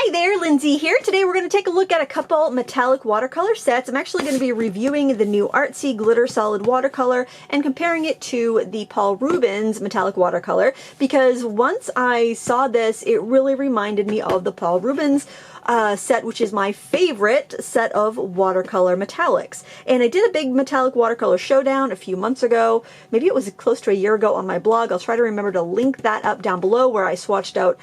Hi there, Lindsay here. Today we're going to take a look at a couple metallic watercolor sets. I'm actually going to be reviewing the new Artsy glitter solid watercolor and comparing it to the Paul Rubens metallic watercolor, because once I saw this, it really reminded me of the Paul Rubens set, which is my favorite set of watercolor metallics. And I did a big metallic watercolor showdown a few months ago. Maybe it was close to a year ago on my blog. I'll try to remember to link that up down below, where I swatched out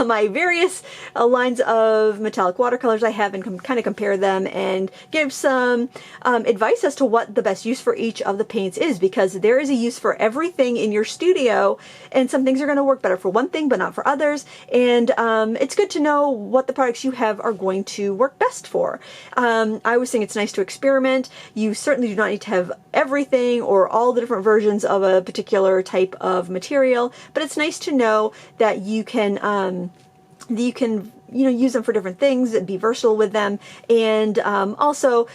my various lines of metallic watercolors I have and kind of compare them and give some advice as to what the best use for each of the paints is, because there is a use for everything in your studio, and some things are going to work better for one thing but not for others. And it's good to know what the products you have are going to work best for. I always think it's nice to experiment. You certainly do not need to have everything or all the different versions of a particular type of material, but it's nice to know that you can use them for different things and be versatile with them, and also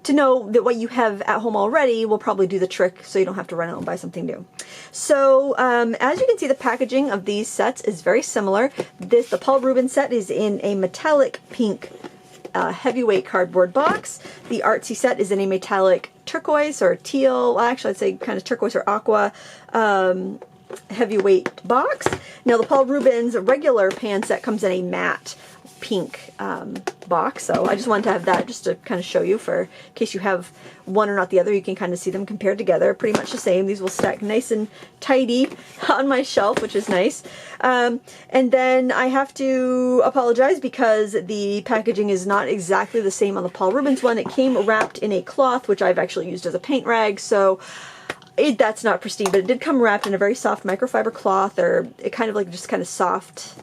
to know that what you have at home already will probably do the trick, so you don't have to run out and buy something new. So as you can see, the packaging of these sets is very similar. The Paul Rubens set is in a metallic pink heavyweight cardboard box. The Artsy set is in a metallic turquoise or teal, well, actually I'd say kind of turquoise or aqua heavyweight box. Now the Paul Rubens regular pan set comes in a matte pink box, so I just wanted to have that just to kind of show you, for in case you have one or not the other, you can kind of see them compared together. Pretty much the same. These will stack nice and tidy on my shelf, which is nice. And then I have to apologize because the packaging is not exactly the same on the Paul Rubens one. It came wrapped in a cloth, which I've actually used as a paint rag, so that's not pristine, but it did come wrapped in a very soft microfiber cloth, or it kind of like just kind of soft,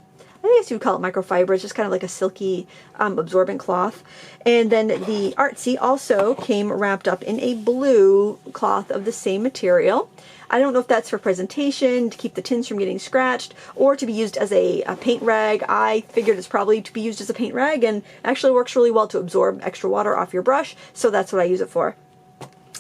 I guess you would call it microfiber. It's just kind of like a silky absorbent cloth. And then the Artsy also came wrapped up in a blue cloth of the same material. I don't know if that's for presentation, to keep the tins from getting scratched, or to be used as a paint rag. I figured it's probably to be used as a paint rag, and actually works really well to absorb extra water off your brush, so that's what I use it for.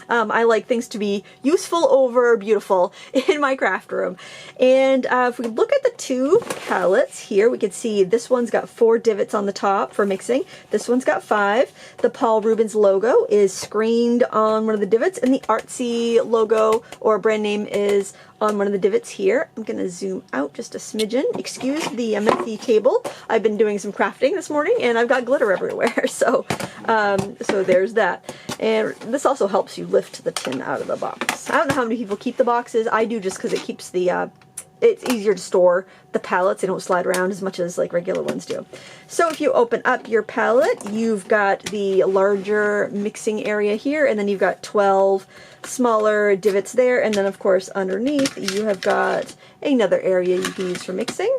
I like things to be useful over beautiful in my craft room. And if we look at the two palettes here, we can see this one's got 4 divots on the top for mixing. This one's got 5. The Paul Rubens logo is screened on one of the divots, and the Artsy logo or brand name is on one of the divots here. I'm going to zoom out just a smidgen. Excuse the messy table. I've been doing some crafting this morning and I've got glitter everywhere. So there's that. And this also helps you lift the tin out of the box. I don't know how many people keep the boxes. I do, just because it keeps the it's easier to store the palettes. They don't slide around as much as like regular ones do. So if you open up your palette, you've got the larger mixing area here, and then you've got 12 smaller divots there, and then of course underneath you have got another area you can use for mixing,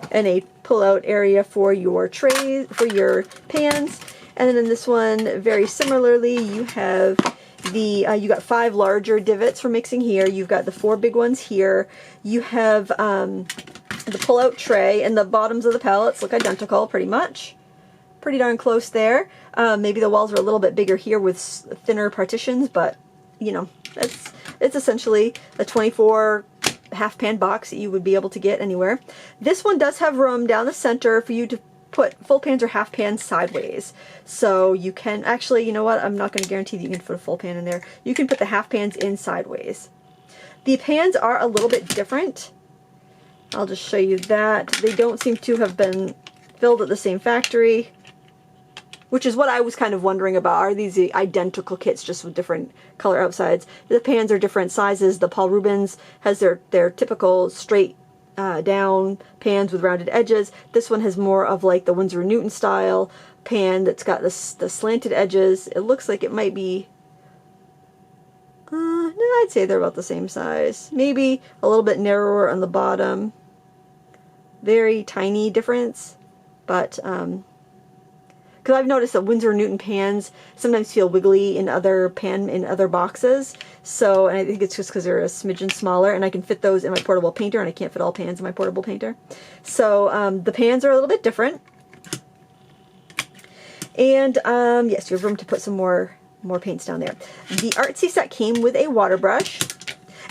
and a pull-out area for your trays, for your pans. And then in this one, very similarly, you have you got 5 larger divots for mixing here. You've got the 4 big ones here. You have the pull-out tray, and the bottoms of the palettes look identical pretty much. Pretty darn close there. Maybe the walls are a little bit bigger here with thinner partitions, but you know, it's essentially a 24 half pan box that you would be able to get anywhere. This one does have room down the center for you to put full pans or half pans sideways. So you can actually, you know what, I'm not going to guarantee that you can put a full pan in there. You can put the half pans in sideways. The pans are a little bit different. I'll just show you that. They don't seem to have been filled at the same factory, which is what I was kind of wondering about. Are these identical kits just with different color outsides? The pans are different sizes. The Paul Rubens has their typical straight down pans with rounded edges. This one has more of like the Winsor & Newton style pan that's got the slanted edges. It looks like it might be, no, I'd say they're about the same size. Maybe a little bit narrower on the bottom. Very tiny difference, but because I've noticed that Winsor & Newton pans sometimes feel wiggly in other boxes. So, and I think it's just because they're a smidgen smaller, and I can fit those in my portable painter, and I can't fit all pans in my portable painter. So the pans are a little bit different. And yes, you have room to put some more paints down there. The Artsy set came with a water brush.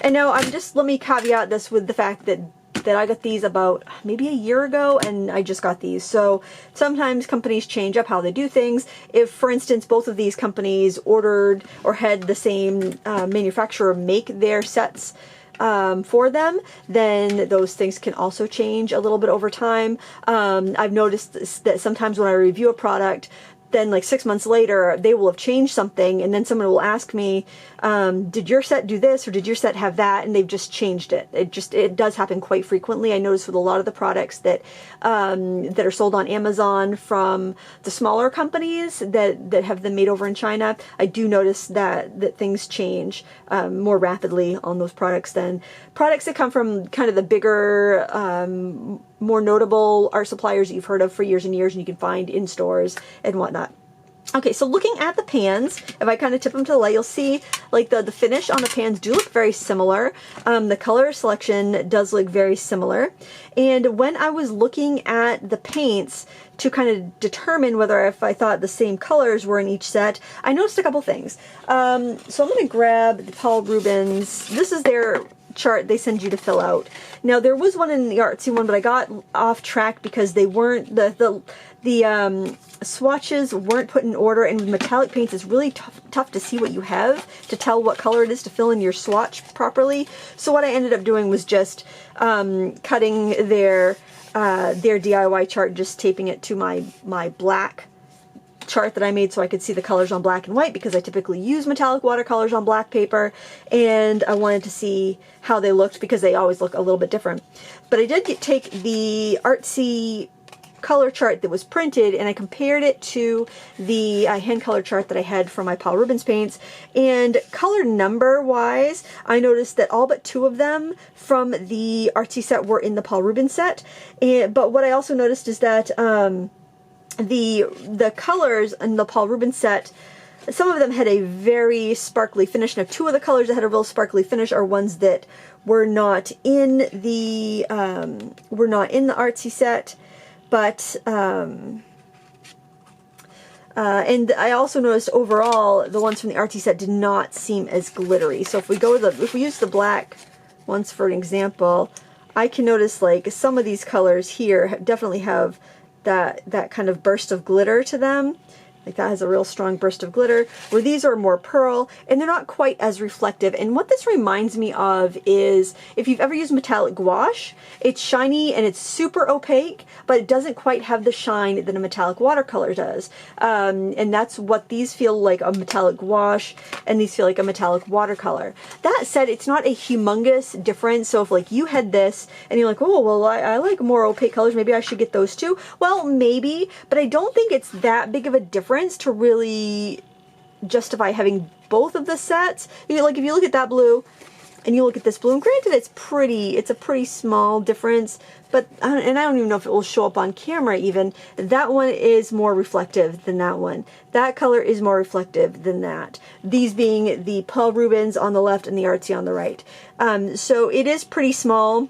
And now let me caveat this with the fact that that I got these about maybe a year ago, and I just got these. So sometimes companies change up how they do things. If, for instance, both of these companies ordered or had the same manufacturer make their sets for them, then those things can also change a little bit over time. I've noticed that sometimes when I review a product, then like 6 months later, they will have changed something, and then someone will ask me, did your set do this, or did your set have that? And they've just changed it. It does happen quite frequently. I notice with a lot of the products that that are sold on Amazon from the smaller companies that have them made over in China, I do notice that things change more rapidly on those products than products that come from kind of the bigger, more notable art suppliers that you've heard of for years and years, and you can find in stores and whatnot. Okay, so looking at the pans, if I kind of tip them to the light, you'll see like the finish on the pans do look very similar. The color selection does look very similar. And when I was looking at the paints to kind of determine whether if I thought the same colors were in each set, I noticed a couple things. So I'm going to grab the Paul Rubens. This is their chart they send you to fill out. Now there was one in the Artsy one, but I got off track because they weren't, the swatches weren't put in order, and with metallic paints it's really tough to see what you have to tell what color it is to fill in your swatch properly. So what I ended up doing was just cutting their DIY chart, just taping it to my black chart that I made so I could see the colors on black and white, because I typically use metallic watercolors on black paper, and I wanted to see how they looked because they always look a little bit different. But I did take the Artsy color chart that was printed, and I compared it to the hand color chart that I had from my Paul Rubens paints, and color number wise I noticed that all but 2 of them from the Artsy set were in the Paul Rubens set. But what I also noticed is that the colors in the Paul Rubens set, some of them had a very sparkly finish. Now 2 of the colors that had a real sparkly finish are ones that were not in the Artsy set. But and I also noticed overall the ones from the Artsy set did not seem as glittery. So if we use the black ones for an example, I can notice like some of these colors here definitely have that kind of burst of glitter to them. Like that has a real strong burst of glitter, where these are more pearl, and they're not quite as reflective. And what this reminds me of is, if you've ever used metallic gouache, it's shiny and it's super opaque, but it doesn't quite have the shine that a metallic watercolor does. And that's what these feel like, a metallic gouache, and these feel like a metallic watercolor. That said, it's not a humongous difference. So if like you had this and you're like, oh, well, I like more opaque colors, maybe I should get those too. Well, maybe, but I don't think it's that big of a difference to really justify having both of the sets. You know, like if you look at that blue and you look at this blue, and granted it's a pretty small difference, but and I don't even know if it will show up on camera even, that one is more reflective than that one. That color is more reflective than that. These being the Paul Rubens on the left and the Artsy on the right. So it is pretty small.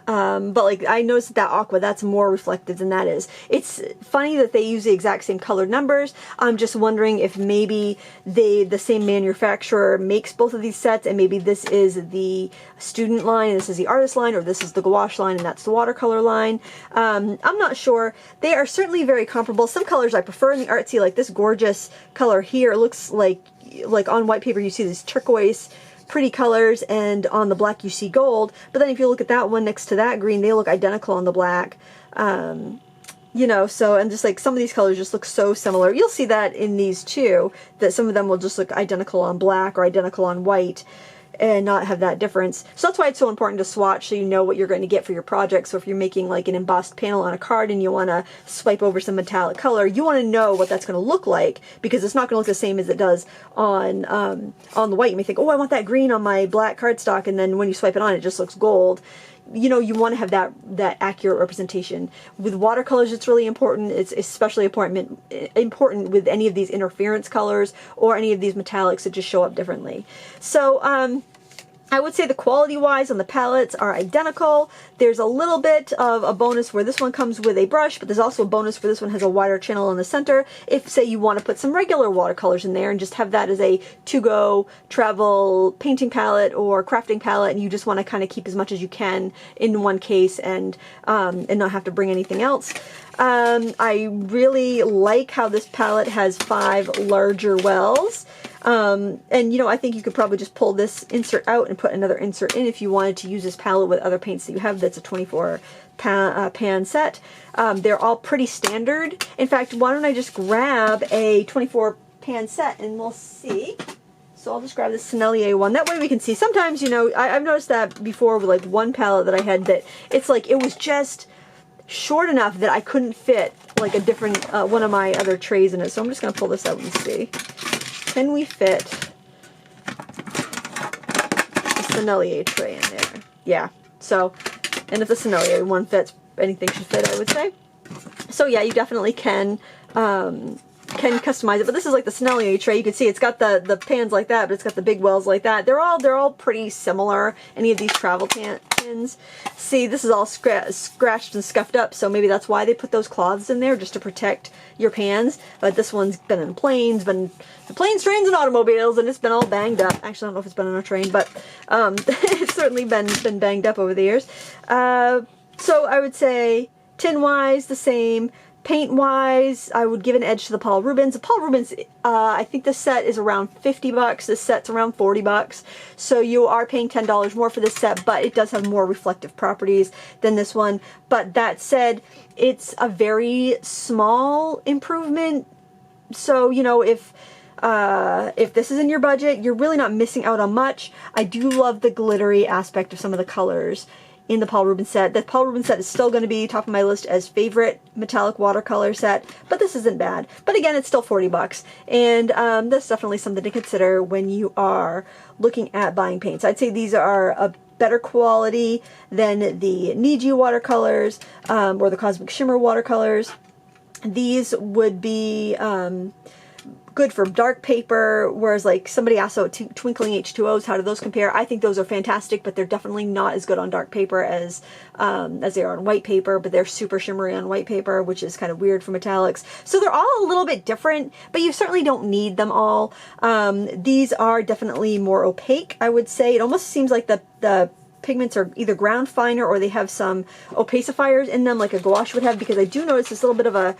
But like I noticed that aqua, that's more reflective than that is. It's funny that they use the exact same colored numbers. I'm just wondering if maybe the same manufacturer makes both of these sets, and maybe this is the student line and this is the artist line, or this is the gouache line and that's the watercolor line. I'm not sure. They are certainly very comparable. Some colors I prefer in the Artsy, like this gorgeous color here. It looks like on white paper you see this turquoise pretty colors, and on the black you see gold, but then if you look at that one next to that green, they look identical on the black. You know, so, and just like some of these colors just look so similar. You'll see that in these too, that some of them will just look identical on black or identical on white and not have that difference. So that's why it's so important to swatch, so you know what you're going to get for your project. So if you're making like an embossed panel on a card and you want to swipe over some metallic color, you want to know what that's going to look like, because it's not going to look the same as it does on the white. You may think, oh, I want that green on my black cardstock, and then when you swipe it on, it just looks gold. You know, you want to have that accurate representation. With watercolors, it's really important. It's especially important with any of these interference colors or any of these metallics that just show up differently. So I would say the quality-wise on the palettes are identical. There's a little bit of a bonus where this one comes with a brush, but there's also a bonus where this one has a wider channel in the center. If, say, you want to put some regular watercolors in there and just have that as a to-go travel painting palette or crafting palette, and you just want to kind of keep as much as you can in one case and not have to bring anything else. I really like how this palette has 5 larger wells. And you know, I think you could probably just pull this insert out and put another insert in if you wanted to use this palette with other paints that you have. That's a 24 pan set. They're all pretty standard. In fact, why don't I just grab a 24 pan set and we'll see. So I'll just grab this Sennelier one. That way we can see. Sometimes, you know, I've noticed that before with like one palette that I had, that it's like it was just short enough that I couldn't fit like a different one of my other trays in it. So I'm just going to pull this out and see. Can we fit a Sennelier tray in there? Yeah. So, and if the Sennelier one fits, anything should fit, I would say. So yeah, you definitely can customize it. But this is like the Sennelier tray. You can see it's got the pans like that, but it's got the big wells like that. They're all pretty similar. Any of these travel tins. See, this is all scratched and scuffed up, so maybe that's why they put those cloths in there, just to protect your pans. But this one's been in planes, planes, trains, and automobiles, and it's been all banged up. Actually, I don't know if it's been on a train, but it's certainly been banged up over the years. So I would say tin-wise, the same. Paint-wise, I would give an edge to the Paul Rubens. The Paul Rubens, I think this set is around 50 bucks. This set's around 40 bucks. So you are paying $10 more for this set, but it does have more reflective properties than this one. But that said, it's a very small improvement. So, you know, if this is in your budget, you're really not missing out on much. I do love the glittery aspect of some of the colors in the Paul Rubens set. The Paul Rubens set is still going to be top of my list as favorite metallic watercolor set, but this isn't bad. But again, it's still 40 bucks, and that's definitely something to consider when you are looking at buying paints. I'd say these are a better quality than the Niji watercolors or the Cosmic Shimmer watercolors. These would be good for dark paper, whereas like somebody asked about twinkling H2Os, how do those compare? I think those are fantastic, but they're definitely not as good on dark paper as they are on white paper, but they're super shimmery on white paper, which is kind of weird for metallics. So they're all a little bit different, but you certainly don't need them all. These are definitely more opaque, I would say. It almost seems like the pigments are either ground finer or they have some opacifiers in them like a gouache would have, because I do notice this little bit of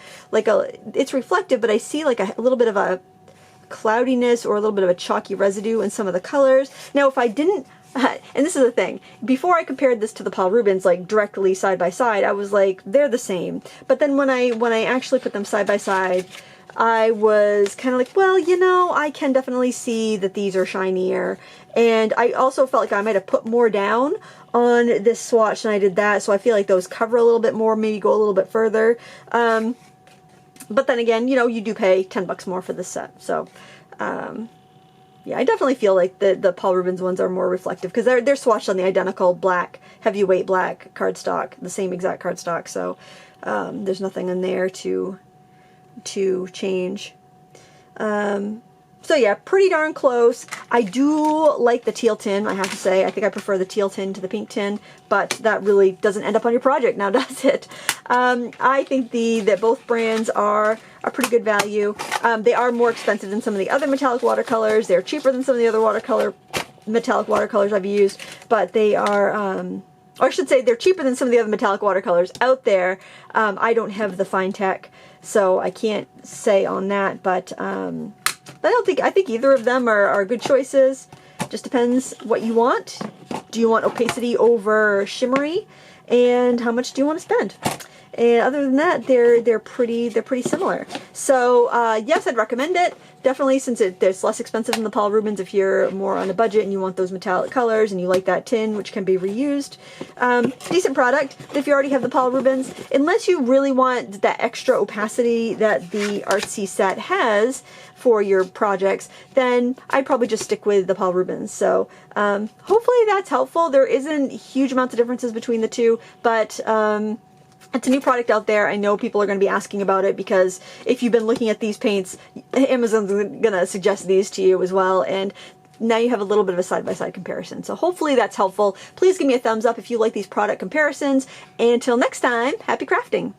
it's reflective, but I see like a little bit of a cloudiness or a little bit of a chalky residue in some of the colors. Now if I didn't, and this is the thing, before I compared this to the Paul Rubens like directly side by side, I was like, they're the same. But then when I actually put them side by side, I was kind of like, well, you know, I can definitely see that these are shinier. And I also felt like I might have put more down on this swatch than I did that. So I feel like those cover a little bit more, maybe go a little bit further. But then again, you know, you do pay 10 bucks more for this set. So, yeah, I definitely feel like the Paul Rubens ones are more reflective because they're swatched on the identical black, heavyweight black cardstock, the same exact cardstock. So there's nothing in there to change. So yeah, pretty darn close. I do like the teal tin, I have to say. I think I prefer the teal tin to the pink tin, but that really doesn't end up on your project now, does it? I think that both brands are a pretty good value. They are more expensive than some of the other metallic watercolors. They're cheaper than some of the other metallic watercolors I've used, but they are, or I should say they're cheaper than some of the other metallic watercolors out there. I don't have the fine tech, so I can't say on that, but I think either of them are good choices. Just depends what you want. Do you want opacity over shimmery? And how much do you want to spend? And other than that, they're pretty similar. So yes, I'd recommend it. Definitely, since it's less expensive than the Paul Rubens if you're more on a budget and you want those metallic colors and you like that tin, which can be reused. Decent product. But if you already have the Paul Rubens, unless you really want that extra opacity that the Artsy set has for your projects, then I'd probably just stick with the Paul Rubens. So hopefully that's helpful. There isn't huge amounts of differences between the two, but it's a new product out there. I know people are going to be asking about it because if you've been looking at these paints, Amazon's going to suggest these to you as well. And now you have a little bit of a side-by-side comparison. So hopefully that's helpful. Please give me a thumbs up if you like these product comparisons. And until next time, happy crafting.